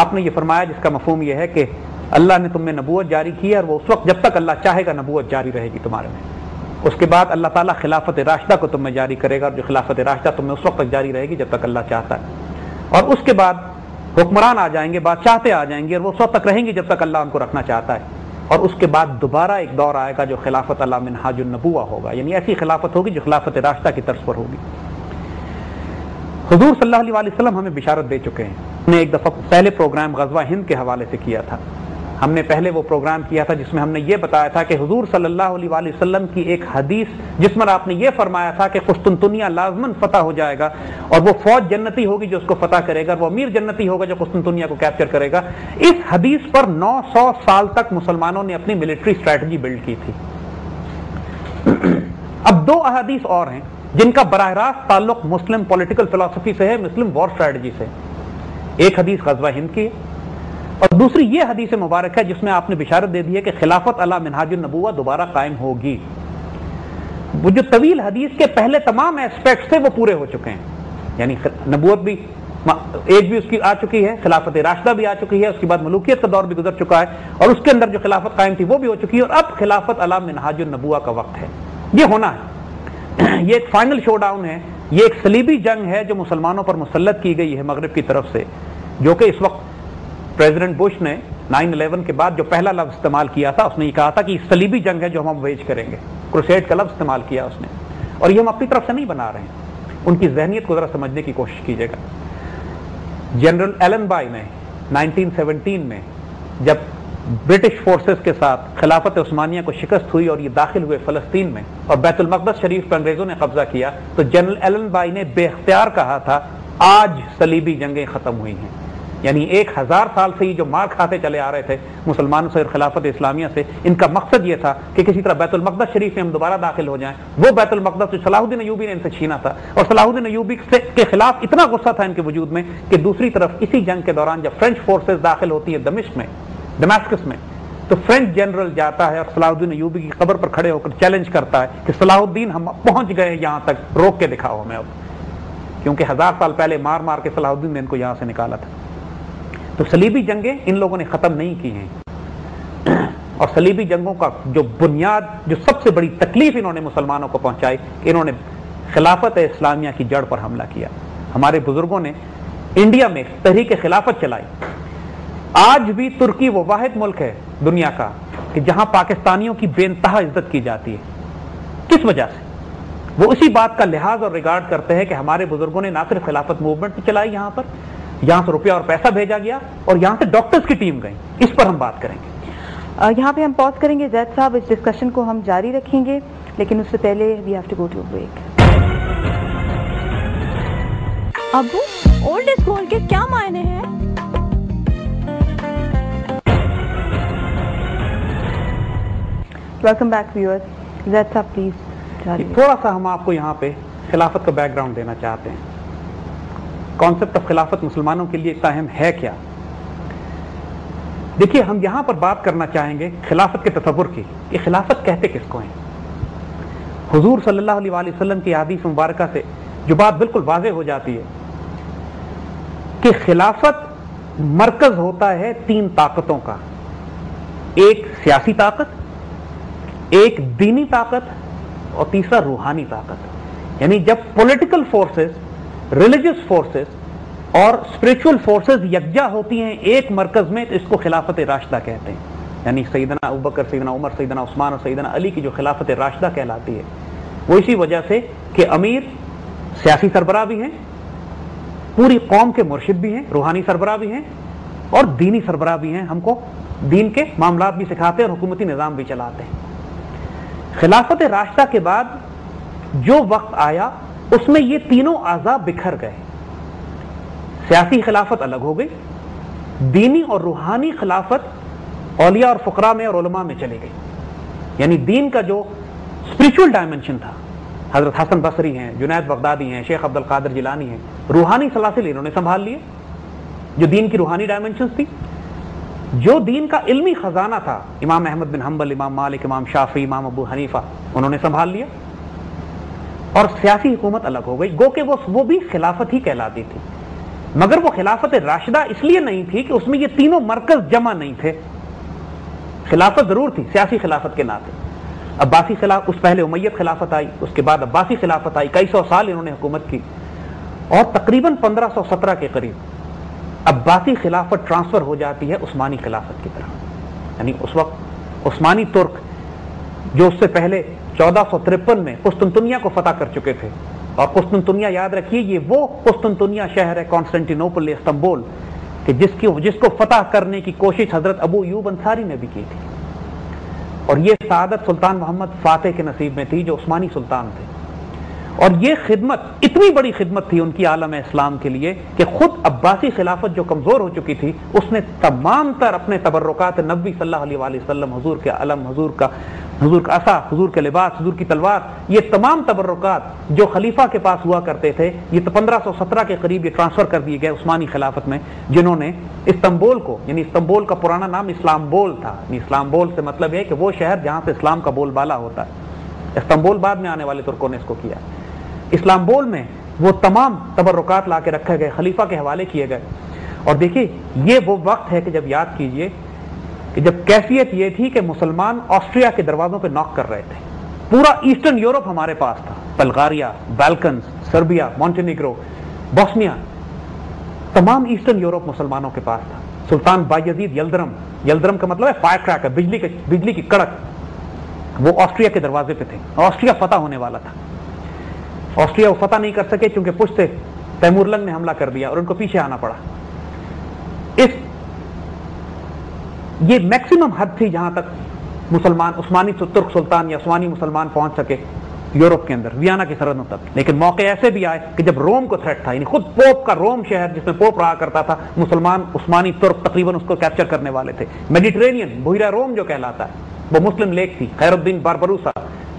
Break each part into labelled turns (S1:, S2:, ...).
S1: آپ نے یہ فرمایا جس کا مفہوم یہ ہے کہ اللہ نے تم میں نبوت جاری کی ہے اور وہ اس وقت جب تک اللہ چاہے گا نبوت جاری رہے گی تمہارے میں. اس کے بعد اللہ تعالیٰ خلافت راشدہ کو تم میں جاری کرے گا، اور جو خلافت راشدہ تم میں اس وقت تک جاری رہے گی جب تک اللہ چاہتا ہے. اور اس کے بعد حکمران آ جائیں گے، بادشاہتے آ جائیں گے، اور وہ اس وقت تک رہیں گی جب تک اللہ ان کو رکھنا چاہتا ہے. اور اس کے بعد دوبارہ ایک دور آئے گا جو خلافت علی منہاج النبوہ ہوگا، یعنی ایسی خلافت ہوگی جو خلافت راشدہ کی طرز پر ہوگی. حضور صلی اللہ علیہ وسلم ہمیں بشارت دے چکے ہیں. ہم نے ایک دفعہ پہلے پروگرام غزوہ ہند کے حوالے سے کیا تھا. ہم نے پہلے وہ پروگرام کیا تھا جس میں ہم نے یہ بتایا تھا کہ حضور صلی اللہ علیہ وسلم کی ایک حدیث جس میں آپ نے یہ فرمایا تھا کہ قسطنطنیہ لازماً فتح ہو جائے گا، اور وہ فوج جنتی ہوگی جو اس کو فتح کرے گا، وہ امیر جنتی ہوگا جو قسطنطنیہ کو کیپچر کرے گا. اس حدیث پر 900 سال تک مسلمانوں نے اپنی ملٹری اسٹریٹجی بلڈ کی تھی. اب دو احادیث اور ہیں جن کا براہ راست تعلق مسلم پولیٹیکل فلسفی سے ہے، مسلم وار اسٹریٹجی سے. ایک حدیث غزوہ ہند کی ہے اور دوسری یہ حدیث مبارک ہے جس میں آپ نے بشارت دے دی ہے کہ خلافت علی منہاج النبوہ دوبارہ قائم ہوگی. وہ جو طویل حدیث کے پہلے تمام ایسپیکٹس تھے وہ پورے ہو چکے ہیں، یعنی نبوت بھی ایج بھی اس کی آ چکی ہے، خلافت راشدہ بھی آ چکی ہے، اس کے بعد ملوکیت کا دور بھی گزر چکا ہے، اور اس کے اندر جو خلافت قائم تھی وہ بھی ہو چکی ہے، اور اب خلافت علی منہاج النبوہ کا وقت ہے. یہ ہونا ہے، یہ ایک فائنل شو ڈاؤن ہے، یہ ایک صلیبی جنگ ہے جو مسلمانوں پر مسلط کی گئی ہے مغرب کی طرف سے، جو کہ اس وقت پریزیڈنٹ بش نے 9/11 کے بعد جو پہلا لفظ استعمال کیا تھا اس نے یہ کہا تھا کہ یہ صلیبی جنگ ہے جو ہم ویج کریں گے. کروسیڈ کا لفظ استعمال کیا اس نے، اور یہ ہم اپنی طرف سے نہیں بنا رہے ہیں. ان کی ذہنیت کو ذرا سمجھنے کی کوشش کیجیے گا. جنرل ایلن بائی نے 1917 میں جب برٹش فورسز کے ساتھ خلافت عثمانیہ کو شکست ہوئی اور یہ داخل ہوئے فلسطین میں اور بیت المقدس شریف پر انگریزوں نے قبضہ کیا، تو جنرل ایلن بائی نے بے اختیار کہا تھا آج صلیبی جنگیں ختم ہوئی ہیں. یعنی 1000 سال سے یہ جو مار کھاتے چلے آ رہے تھے مسلمانوں سے اور خلافت اسلامیہ سے، ان کا مقصد یہ تھا کہ کسی طرح بیت المقدس شریف میں ہم دوبارہ داخل ہو جائیں. وہ بیت المقدس جو صلاح الدین ایوبی نے ان سے چھینا تھا، اور صلاح الدین ایوبی کے خلاف اتنا غصہ تھا ان کے وجود میں کہ دوسری طرف اسی جنگ کے دوران جب فرینچ فورسز داخل ہوتی ہے دمشق میں، ڈماسکس میں، تو فرینچ جنرل جاتا ہے اور صلاح الدین ایوبی کی قبر پر کھڑے ہو کر چیلنج کرتا ہے کہ صلاح الدین ہم پہنچ گئے یہاں تک، روک کے دکھاؤ ہمیں اب، کیونکہ 1000 سال پہلے مار مار کے صلاح الدین نے ان کو یہاں سے نکالا تھا. تو صلیبی جنگیں ان لوگوں نے ختم نہیں کی ہیں، اور صلیبی جنگوں کا جو بنیاد، جو سب سے بڑی تکلیف انہوں نے مسلمانوں کو پہنچائی کہ انہوں نے خلافت اسلامیہ کی جڑ پر حملہ کیا. ہمارے بزرگوں نے انڈیا میں تحریک خلافت چلائی. آج بھی ترکی وہ واحد ملک ہے دنیا کا کہ جہاں پاکستانیوں کی بے انتہا عزت کی جاتی ہے. کس وجہ سے؟ وہ اسی بات کا لحاظ اور ریگارڈ کرتے ہیں کہ ہمارے بزرگوں نے نہ صرف خلافت موومنٹ چلائی، یہاں سے روپیہ اور پیسہ بھیجا گیا، اور یہاں سے ڈاکٹرز کی ٹیم گئی. اس پر ہم بات کریں گے.
S2: یہاں پہ ہم پاز کریں گے زید صاحب، اس ڈسکشن کو ہم جاری رکھیں گے، لیکن اس سے پہلے we have to go to break.
S3: ابو، اولڈ از گولڈ کے کیا معنی ہیں؟
S2: Welcome back viewers. زید صاحب پلیز.
S1: تھوڑا سا ہم آپ کو یہاں پہ خلافت کا بیک گراؤنڈ دینا چاہتے ہیں. کانسیپٹ آف خلافت مسلمانوں کے لیے اہم ہے کیا؟ دیکھیے، ہم یہاں پر بات کرنا چاہیں گے خلافت کے تصور کی کہ خلافت کہتے کس کو ہیں. حضور صلی اللہ علیہ وسلم کی حدیث مبارکہ سے جو بات بالکل واضح ہو جاتی ہے کہ خلافت مرکز ہوتا ہے 3 طاقتوں کا، ایک سیاسی طاقت، ایک دینی طاقت، اور تیسرا روحانی طاقت. یعنی جب پولیٹیکل فورسز، ریلیجس فورسز اور اسپرچول فورسز یکجا ہوتی ہیں ایک مرکز میں، تو اس کو خلافت راشدہ کہتے ہیں. یعنی سیدنا ابوبکر، سیدنا عمر، سیدنا عثمان اور سیدنا علی کی جو خلافت راشدہ کہلاتی ہے، وہ اسی وجہ سے کہ امیر سیاسی سربراہ بھی ہیں، پوری قوم کے مرشد بھی ہیں، روحانی سربراہ بھی ہیں، اور دینی سربراہ بھی ہیں. ہم کو دین کے معاملات بھی سکھاتے ہیں اور حکومتی نظام بھی چلاتے ہیں. خلافت راشدہ کے بعد جو وقت آیا اس میں یہ تینوں اعضاء بکھر گئے. سیاسی خلافت الگ ہو گئی، دینی اور روحانی خلافت اولیاء اور فقراء میں اور علماء میں چلی گئی. یعنی دین کا جو اسپرچول ڈائمنشن تھا، حضرت حسن بصری ہیں، جنید بغدادی ہیں، شیخ عبد القادر جیلانی ہیں، روحانی سلاسل انہوں نے سنبھال لیے. جو دین کی روحانی ڈائمنشنز تھی، جو دین کا علمی خزانہ تھا، امام احمد بن حنبل، امام مالک، امام شافعی، امام ابو حنیفہ، انہوں نے سنبھال لیا. اور سیاسی حکومت الگ ہو گئی، گو کہ وہ بھی خلافت ہی کہلاتی تھی. مگر وہ خلافت راشدہ اس لیے نہیں تھی کہ اس میں یہ تینوں مرکز جمع نہیں تھے. خلافت ضرور تھی سیاسی خلافت کے ناطے. عباسی خلافت، اس پہلے امیت خلافت آئی، اس کے بعد عباسی خلافت آئی، کئی سو سال انہوں نے حکومت کی، اور تقریباً 1517 کے قریب عباسی خلافت ٹرانسفر ہو جاتی ہے عثمانی خلافت کی طرف. یعنی اس وقت عثمانی ترک جو اس سے پہلے 1453 میں قسطنطنیہ کو فتح کر چکے تھے، اور قسطنطنیہ یاد رکھیے یہ وہ قسطنطنیہ شہر ہے کانسٹینٹینوپل استنبول کہ جس کو فتح کرنے کی کوشش حضرت ابو ایوب انصاری نے بھی کی تھی، اور یہ سعادت سلطان محمد فاتح کے نصیب میں تھی جو عثمانی سلطان تھے. اور یہ خدمت اتنی بڑی خدمت تھی ان کی عالم اسلام کے لیے کہ خود عباسی خلافت جو کمزور ہو چکی تھی اس نے تمام تر اپنے تبرکات نبی صلی اللہ علیہ وآلہ وسلم، حضور کے علم، حضور کا عصا، حضور کے لباس، حضور کی تلوار، یہ تمام تبرکات جو خلیفہ کے پاس ہوا کرتے تھے یہ 1517 کے قریب یہ ٹرانسفر کر دیے گئے عثمانی خلافت میں، جنہوں نے استنبول کو، یعنی استنبول کا پرانا نام اسلامبول تھا، یعنی اسلامبول سے مطلب ہے کہ وہ شہر جہاں سے اسلام کا بول بالا ہوتا ہے. استنبول بعد میں آنے والے ترکوں نے اس کو کیا. اسلامبول میں وہ تمام تبرکات لا کے رکھے گئے، خلیفہ کے حوالے کیے گئے. اور دیکھیے یہ وہ وقت ہے کہ جب یاد کیجئے کہ جب کیفیت یہ تھی کہ مسلمان آسٹریا کے دروازوں پہ ناک کر رہے تھے. پورا ایسٹرن یورپ ہمارے پاس تھا، بلغاریہ، بالکنز، سربیا، مونٹینیگرو، بوسنیا، تمام ایسٹرن یورپ مسلمانوں کے پاس تھا. سلطان بایزید یلدرم کا مطلب ہے فائر کریکر، بجلی کی کڑک، وہ آسٹریا کے دروازے پہ تھے. آسٹریا فتح ہونے والا تھا. آسٹریا وہ فتح نہیں کر سکے چونکہ پشت سے تیمور لنگ نے حملہ کر دیا اور ان کو پیچھے آنا پڑا. یہ میکسیمم حد تھی جہاں تک مسلمان عثمانی ترک سلطان یا عثمانی مسلمان پہنچ سکے یورپ کے اندر، ویانا کی سرحدوں تک. لیکن موقع ایسے بھی آئے کہ جب روم کو تھریٹ تھا، یعنی خود پوپ کا روم شہر جس میں پوپ رہا کرتا تھا، مسلمان عثمانی ترک تقریباً اس کو کیپچر کرنے والے تھے. میڈیٹرینین، بحیرہ روم جو کہلاتا ہے، وہ مسلم لیک تھی. خیر الدین باربروسا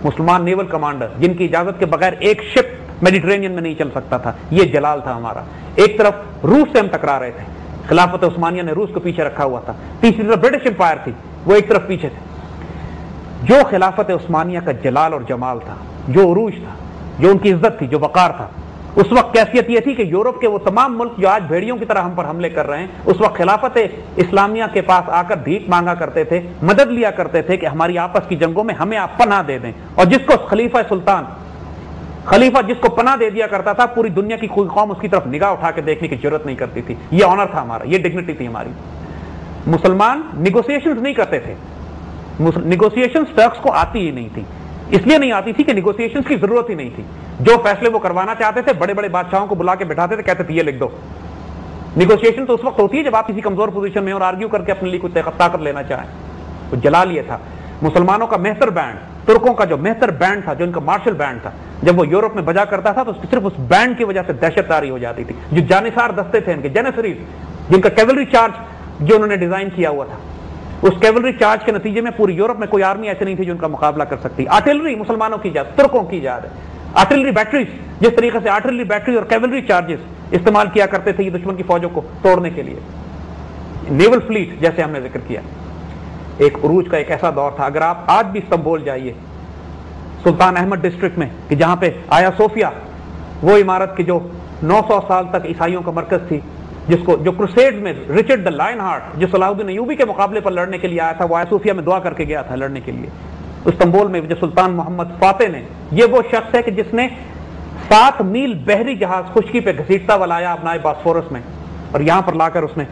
S1: مسلمان نیول کمانڈر جن کی اجازت کے بغیر ایک شپ میڈیٹرینین میں نہیں چل سکتا تھا، یہ جلال تھا ہمارا. ایک طرف روس سے ہم ٹکرا رہے تھے، خلافت عثمانیہ نے روس کو پیچھے رکھا ہوا تھا. تیسری طرف برٹش امپائر تھی، وہ ایک طرف پیچھے تھے. جو خلافت عثمانیہ کا جلال اور جمال تھا، جو عروج تھا، جو ان کی عزت تھی، جو وقار تھا، اس وقت کیفیت یہ تھی کہ یورپ کے وہ تمام ملک جو آج بھیڑیوں کی طرح ہم پر حملے کر رہے ہیں، اس وقت خلافت اسلامیہ کے پاس آ کر بھیک مانگا کرتے تھے، مدد لیا کرتے تھے کہ ہماری آپس کی جنگوں میں ہمیں آپ پناہ دے دیں. اور جس کو خلیفہ جس کو پناہ دے دیا کرتا تھا، پوری دنیا کی کوئی قوم اس کی طرف نگاہ اٹھا کے دیکھنے کی ضرورت نہیں کرتی تھی. یہ آنر تھا ہمارا، یہ ڈگنیٹی تھی ہماری. مسلمان نیگوسیشنز نہیں کرتے تھے. نیگوسیشنز ٹرکس کو آتی ہی نہیں تھی، اس لیے نہیں آتی تھی کہ نیگوسیشنز کی ضرورت ہی نہیں تھی. جو فیصلے وہ کروانا چاہتے تھے بڑے بڑے بادشاہوں کو بلا کے بٹھاتے تھے، کہتے تھے یہ لکھ دو. نیگوسیشن تو اس وقت ہوتی ہے جب آپ کسی کمزور پوزیشن میں اور آرگیو کر کے اپنے لیے کوئی طاقت لینا چاہیں. تو جلال یہ تھا. مسلمانوں کا مہتر بینڈ، ترکوں کا جو مہتر بینڈ تھا، جو ان کا مارشل بینڈ تھا، جب وہ یورپ میں بجا کرتا تھا تو صرف اس بینڈ کی وجہ سے دہشت تاری ہو جاتی تھی. جو جانثار دستے تھے ان کے جینیسریز، جن کا کیولری چارج جو انہوں نے ڈیزائن کیا ہوا تھا، اس کیولری چارج کے نتیجے میں پوری یورپ میں کوئی آرمی ایسی نہیں تھی جو ان کا مقابلہ کر سکتی. آرٹلری مسلمانوں کی ایجاد، ترکوں کی ایجاد ہے. آرٹلری بیٹریز، جس طریقے سے آرٹلری بیٹری اور کیولری چارجز استعمال کیا کرتے تھے یہ دشمن کی فوجوں کو توڑنے کے لیے. نیول فلیٹ جیسے ہم نے ذکر کیا، ایک عروج کا ایک ایسا دور تھا. اگر آپ آج بھی استنبول جائیے، سلطان احمد ڈسٹرکٹ میں، کہ جہاں پہ آیا صوفیہ، وہ عمارت کی جو 900 سال تک عیسائیوں کا مرکز تھی، جو کروسیڈ میں رچرڈ دا لائن ہارٹ جو صلاح الدین ایوبی کے مقابلے پر لڑنے کے لیے آیا تھا، وہ آیا صوفیہ میں دعا کر کے گیا تھا لڑنے کے لیے. استنبول میں جو سلطان محمد فاتح نے، یہ وہ شخص ہے کہ جس نے 7 میل بحری جہاز خشکی پہ گھسیٹتا ہوا لایا اپنا باسفورس میں، اور یہاں پر لا کر اس نے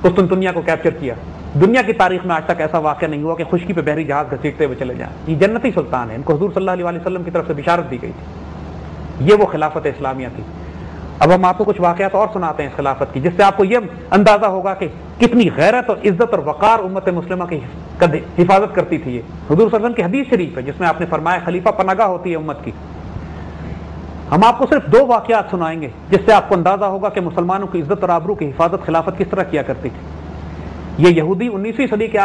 S1: قسطنطنیہ کو کیپچر کیا. دنیا کی تاریخ میں آج تک ایسا واقعہ نہیں ہوا کہ خشکی پہ بحری جہاز گھسیٹتے ہوئے چلے جائیں. یہ جنتی سلطان ہے، ان کو حضور صلی اللہ علیہ وسلم کی طرف سے بشارت دی گئی تھی. یہ وہ خلافت اسلامیہ تھی. اب ہم آپ کو کچھ واقعات اور سناتے ہیں اس خلافت کی، جس سے آپ کو یہ اندازہ ہوگا کہ کتنی غیرت اور عزت اور وقار امت مسلمہ کی حفاظت کرتی تھی. یہ حضور صلی اللہ علیہ وسلم کی حدیث شریف ہے جس میں آپ نے فرمایا خلیفہ پناہگاہ ہوتی ہے امت کی. ہم آپ کو صرف 2 واقعات سنائیں گے جس سے آپ کو اندازہ ہوگا کہ مسلمانوں کی عزت اور آبرو کی حفاظت خلافت کس طرح کیا کرتی تھی. یہ یہودی 19ویں صدی کے